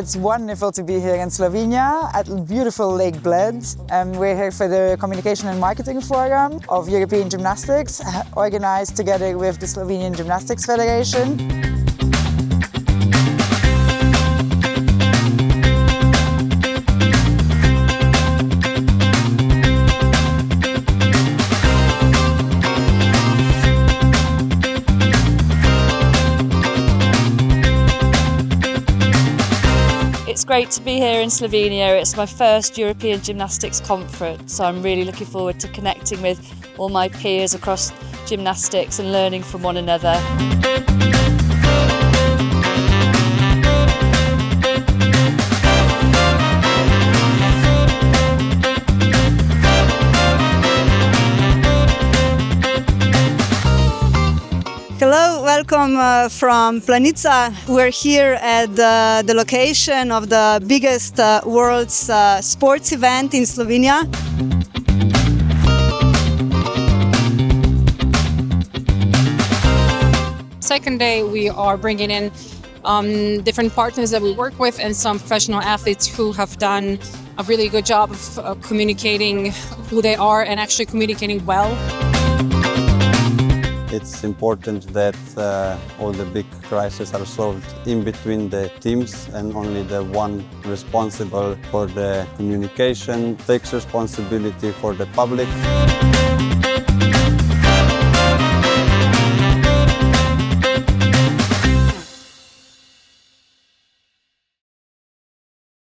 It's wonderful to be here in Slovenia at beautiful Lake Bled. We're here for the Communication and Marketing Program of European Gymnastics, organized together with the Slovenian Gymnastics Federation. It's great to be here in Slovenia. It's my first European Gymnastics conference, so I'm really looking forward to connecting with all my peers across gymnastics and learning from one another. Hello, welcome from Planica. We're here at the location of the biggest world's sports event in Slovenia. Second day, we are bringing in different partners that we work with and some professional athletes who have done a really good job of communicating who they are and actually communicating well. It's important that all the big crises are solved in between the teams, and only the one responsible for the communication takes responsibility for the public.